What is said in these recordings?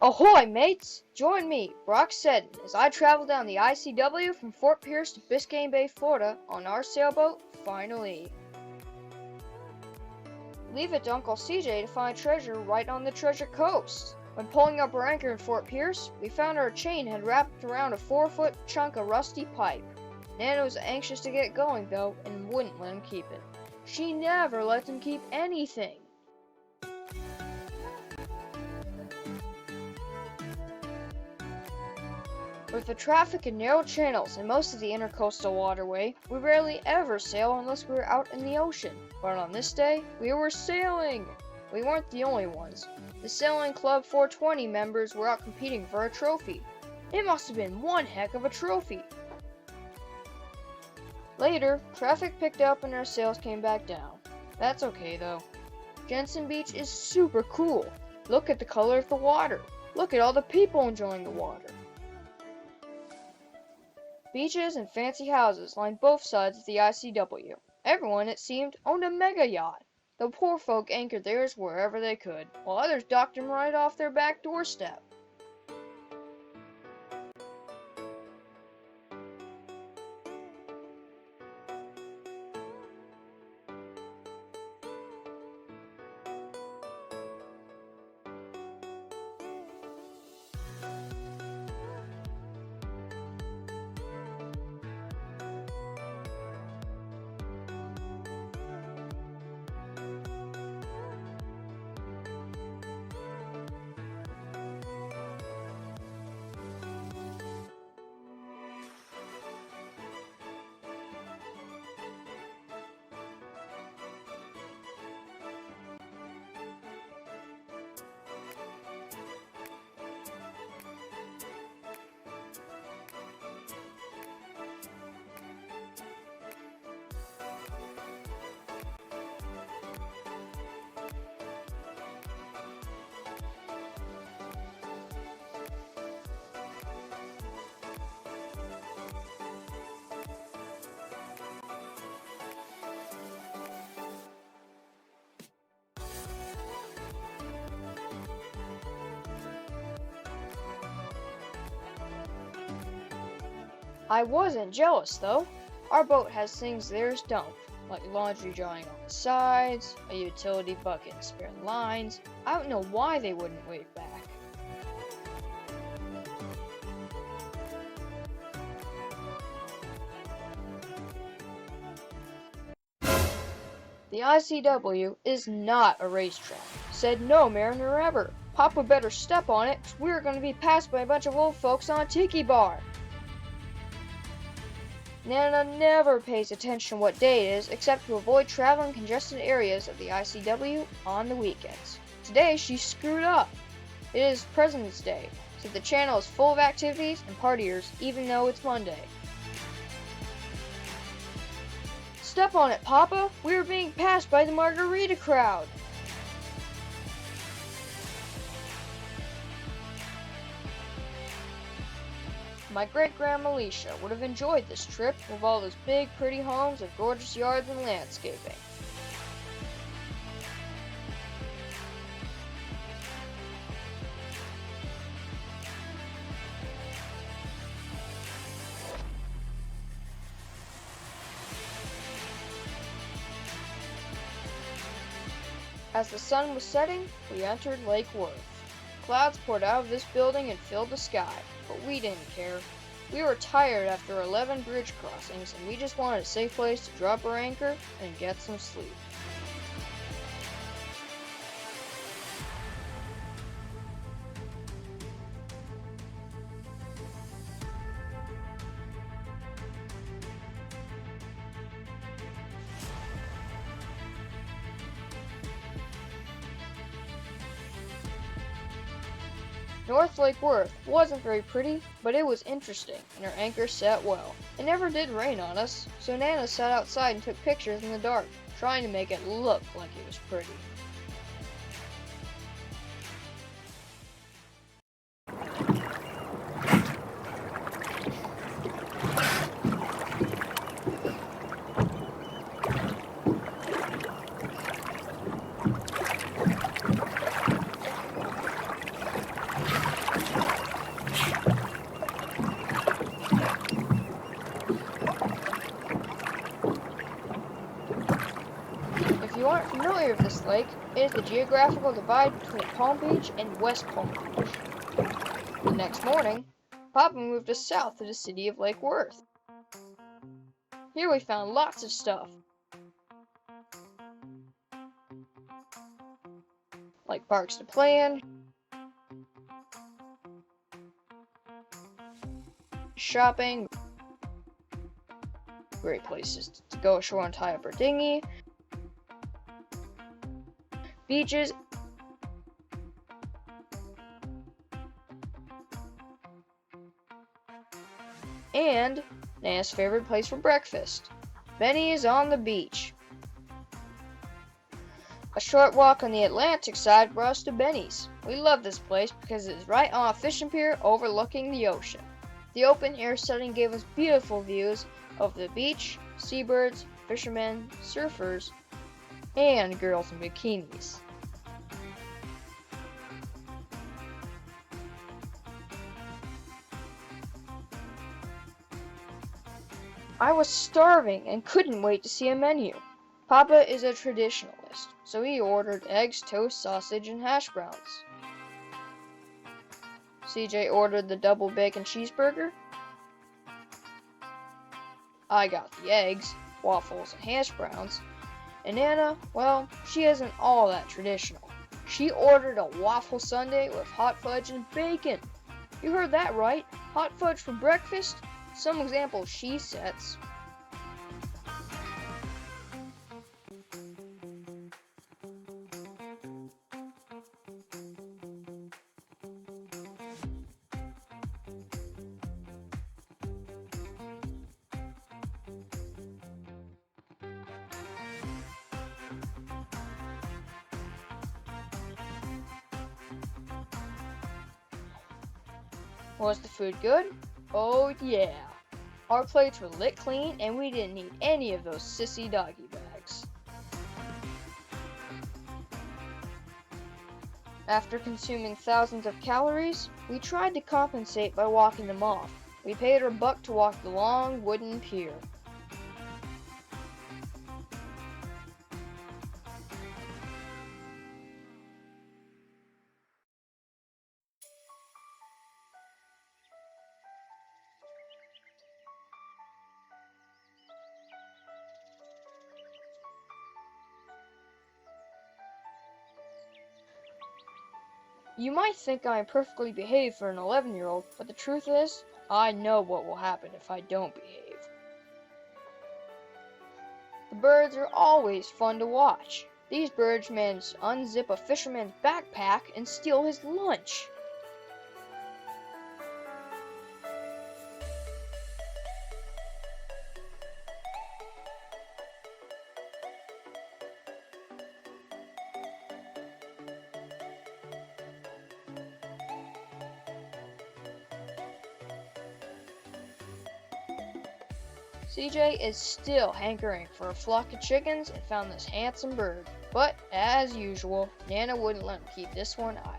Ahoy, mates! Join me, Brock Seddon, as I travel down the ICW from Fort Pierce to Biscayne Bay, Florida, on our sailboat, Finally. Leave it to Uncle CJ to find treasure right on the treasure coast. When pulling up our anchor in Fort Pierce, we found our chain had wrapped around a 4-foot chunk of rusty pipe. Nana was anxious to get going, though, and wouldn't let him keep it. She never lets him keep anything. With the traffic in narrow channels and most of the intercoastal waterway, we rarely ever sail unless we were out in the ocean. But on this day, we were sailing! We weren't the only ones. The Sailing Club 420 members were out competing for a trophy. It must have been one heck of a trophy! Later, traffic picked up and our sails came back down. That's okay though. Jensen Beach is super cool. Look at the color of the water. Look at all the people enjoying the water. Beaches and fancy houses lined both sides of the ICW. Everyone, it seemed, owned a mega yacht. The poor folk anchored theirs wherever they could, while others docked them right off their back doorstep. I wasn't jealous, though. Our boat has things theirs don't, like laundry drying on the sides, a utility bucket and spare lines. I don't know why they wouldn't wave back. The ICW is not a racetrack. Said no mariner ever. Papa better step on it, 'cause we're going to be passed by a bunch of old folks on a tiki bar. Nana never pays attention to what day it is, except to avoid traveling congested areas of the ICW on the weekends. Today, she screwed up. It is President's Day, so the channel is full of activities and partiers, even though it's Monday. Step on it, Papa! We're being passed by the margarita crowd! My great-grandma Alicia would have enjoyed this trip with all those big, pretty homes and gorgeous yards and landscaping. As the sun was setting, we entered Lake Worth. Clouds poured out of this building and filled the sky, but we didn't care. We were tired after 11 bridge crossings, and we just wanted a safe place to drop our anchor and get some sleep. North Lake Worth wasn't very pretty, but it was interesting, and our anchor set well. It never did rain on us, so Nana sat outside and took pictures in the dark, trying to make it look like it was pretty. familiar with this lake, it is the geographical divide between Palm Beach and West Palm Beach. The next morning, Papa moved us south to the city of Lake Worth. Here we found lots of stuff, like parks to play in, shopping, great places to go ashore and tie up our dinghy, beaches, and Nana's favorite place for breakfast, Benny's on the beach. A short walk on the Atlantic side brought us to Benny's. We love this place because it is right on a fishing pier overlooking the ocean. The open air setting gave us beautiful views of the beach, seabirds, fishermen, surfers, and girls in bikinis. I was starving and couldn't wait to see a menu. Papa is a traditionalist, so he ordered eggs, toast, sausage, and hash browns. CJ ordered the double bacon cheeseburger. I got the eggs, waffles, and hash browns. And Nana, well, she isn't all that traditional. She ordered a waffle sundae with hot fudge and bacon. You heard that right, hot fudge for breakfast? Some examples she sets. Was the food good? Oh yeah. Our plates were lit clean and we didn't need any of those sissy doggy bags. After consuming thousands of calories, we tried to compensate by walking them off. We paid our buck to walk the long wooden pier. You might think I am perfectly behaved for an 11-year-old, but the truth is, I know what will happen if I don't behave. The birds are always fun to watch. These birds managed to unzip a fisherman's backpack and steal his lunch. CJ is still hankering for a flock of chickens and found this handsome bird, but as usual, Nana wouldn't let him keep this one either.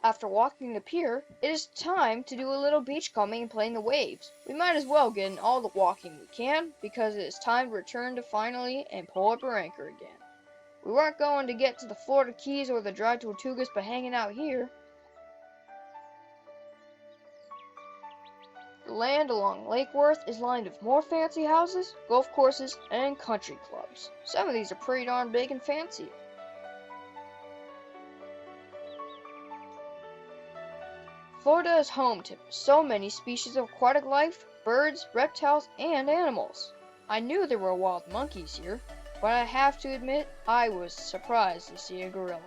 After walking the pier, it is time to do a little beachcombing and play in the waves. We might as well get in all the walking we can, because it is time to return to finally and pull up our anchor again. We weren't going to get to the Florida Keys or the Dry Tortugas by hanging out here. The land along Lake Worth is lined with more fancy houses, golf courses, and country clubs. Some of these are pretty darn big and fancy. Florida is home to so many species of aquatic life, birds, reptiles, and animals. I knew there were wild monkeys here, but I have to admit I was surprised to see a gorilla.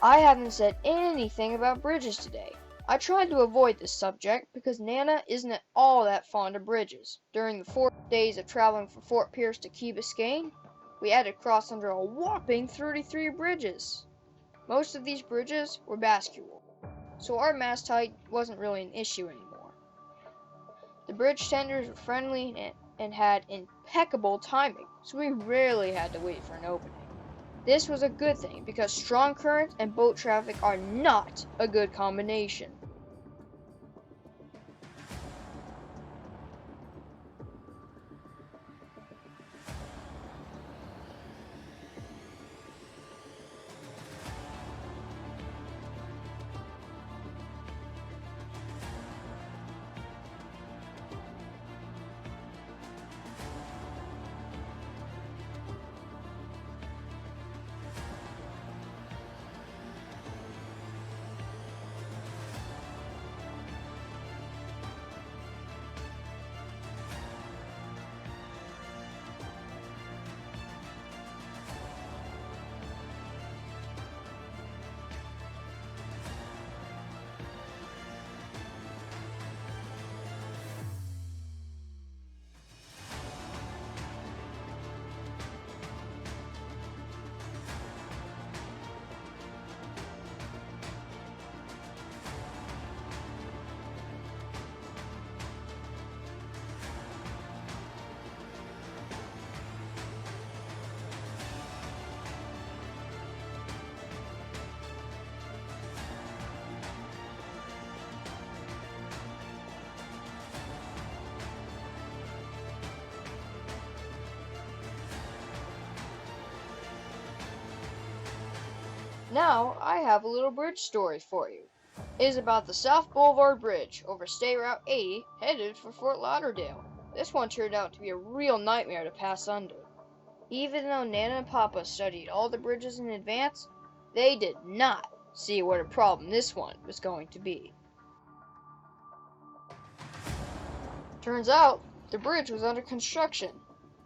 I haven't said anything about bridges today. I tried to avoid this subject because Nana isn't at all that fond of bridges. During the 4 days of traveling from Fort Pierce to Key Biscayne, we had to cross under a whopping 33 bridges. Most of these bridges were bascule, so our mast height wasn't really an issue anymore. The bridge tenders were friendly and had impeccable timing, so we rarely had to wait for an opening. This was a good thing because strong currents and boat traffic are not a good combination. Now, I have a little bridge story for you. It is about the South Boulevard Bridge over State Route 80 headed for Fort Lauderdale. This one turned out to be a real nightmare to pass under. Even though Nana and Papa studied all the bridges in advance, they did not see what a problem this one was going to be. Turns out, the bridge was under construction.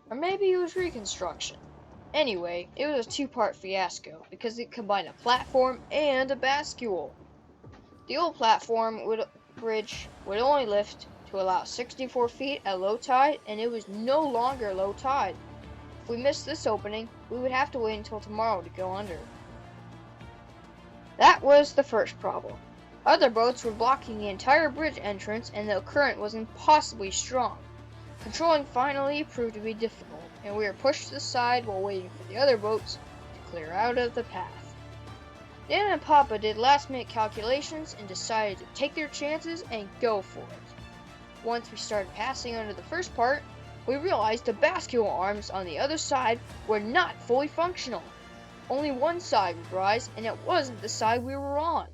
Or maybe it was reconstruction. Anyway, it was a two-part fiasco because it combined a platform and a bascule. The old bridge would only lift to allow 64 feet at low tide, and it was no longer low tide. If we missed this opening, we would have to wait until tomorrow to go under. That was the first problem. Other boats were blocking the entire bridge entrance, and the current was impossibly strong. Controlling finally proved to be difficult, and we were pushed to the side while waiting for the other boats to clear out of the path. Nana and Papa did last-minute calculations and decided to take their chances and go for it. Once we started passing under the first part, we realized the bascule arms on the other side were not fully functional. Only one side would rise, and it wasn't the side we were on.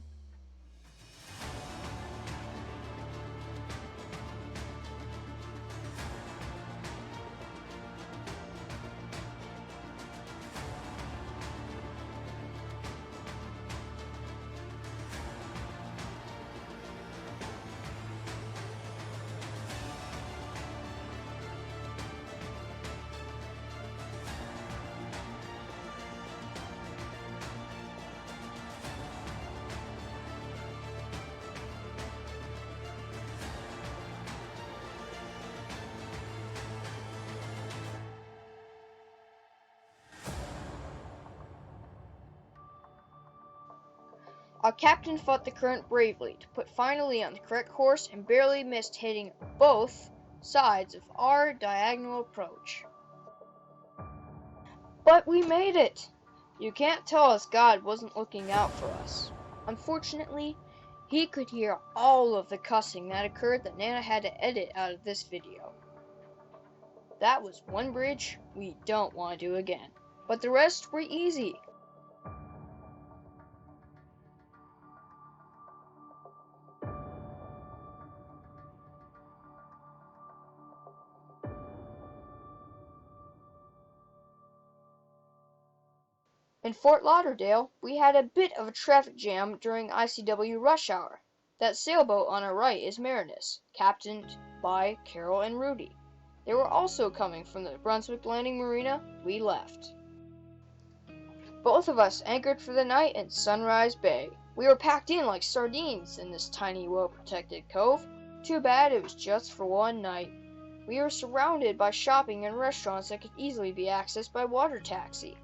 Our captain fought the current bravely to put finally on the correct course and barely missed hitting both sides of our diagonal approach. But we made it! You can't tell us God wasn't looking out for us. Unfortunately, he could hear all of the cussing that occurred that Nana had to edit out of this video. That was one bridge we don't want to do again, but the rest were easy. In Fort Lauderdale, we had a bit of a traffic jam during ICW rush hour. That sailboat on our right is Marinus, captained by Carol and Rudy. They were also coming from the Brunswick Landing Marina we left. Both of us anchored for the night in Sunrise Bay. We were packed in like sardines in this tiny, well-protected cove. Too bad it was just for one night. We were surrounded by shopping and restaurants that could easily be accessed by water taxi.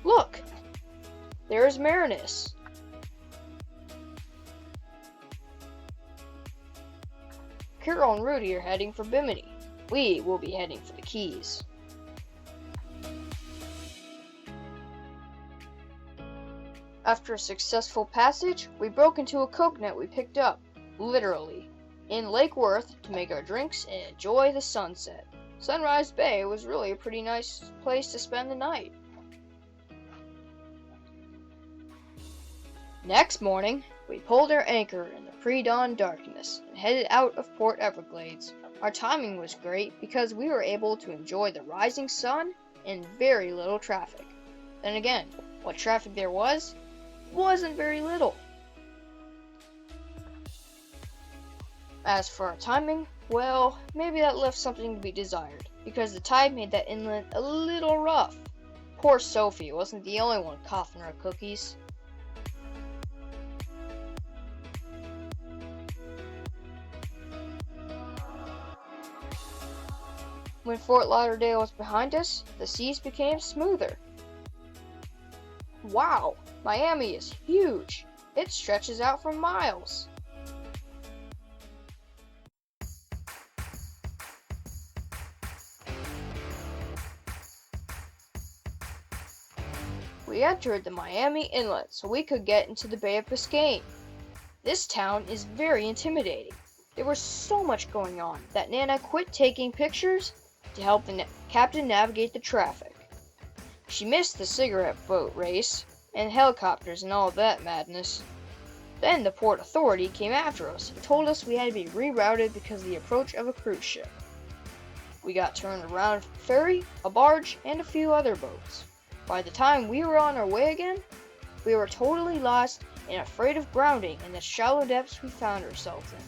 Look! There's Marinus. Carol and Rudy are heading for Bimini. We will be heading for the Keys. After a successful passage, we broke into a coconut we picked up, literally, in Lake Worth to make our drinks and enjoy the sunset. Sunrise Bay was really a pretty nice place to spend the night. Next morning, we pulled our anchor in the pre-dawn darkness and headed out of Port Everglades. Our timing was great because we were able to enjoy the rising sun and very little traffic. Then again, what traffic there wasn't very little. As for our timing, well, maybe that left something to be desired, because the tide made that inlet a little rough. Poor Sophie wasn't the only one coughing her cookies. When Fort Lauderdale was behind us, the seas became smoother. Wow, Miami is huge. It stretches out for miles. We entered the Miami Inlet so we could get into the Bay of Biscayne. This town is very intimidating. There was so much going on that Nana quit taking pictures to help the captain navigate the traffic. She missed the cigarette boat race and helicopters and all that madness. Then the port authority came after us and told us we had to be rerouted because of the approach of a cruise ship. We got turned around a ferry, a barge, and a few other boats. By the time we were on our way again, we were totally lost and afraid of grounding in the shallow depths we found ourselves in.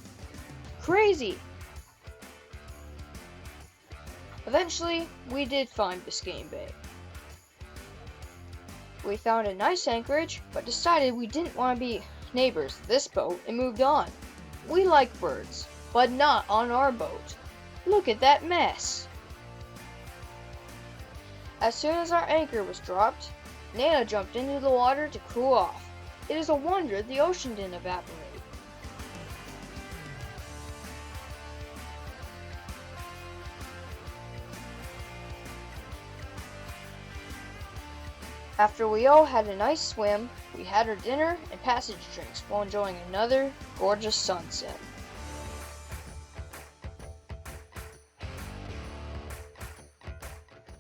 Crazy! Eventually, we did find Biscayne Bay. We found a nice anchorage, but decided we didn't want to be neighbors to this boat and moved on. We like birds, but not on our boat. Look at that mess! As soon as our anchor was dropped, Nana jumped into the water to cool off. It is a wonder the ocean didn't evaporate. After we all had a nice swim, we had our dinner and passage drinks while enjoying another gorgeous sunset.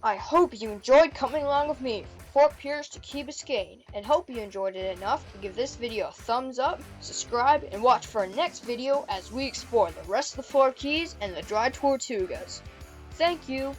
I hope you enjoyed coming along with me from Fort Pierce to Key Biscayne, and hope you enjoyed it enough to give this video a thumbs up, subscribe, and watch for our next video as we explore the rest of the Florida Keys and the Dry Tortugas. Thank you!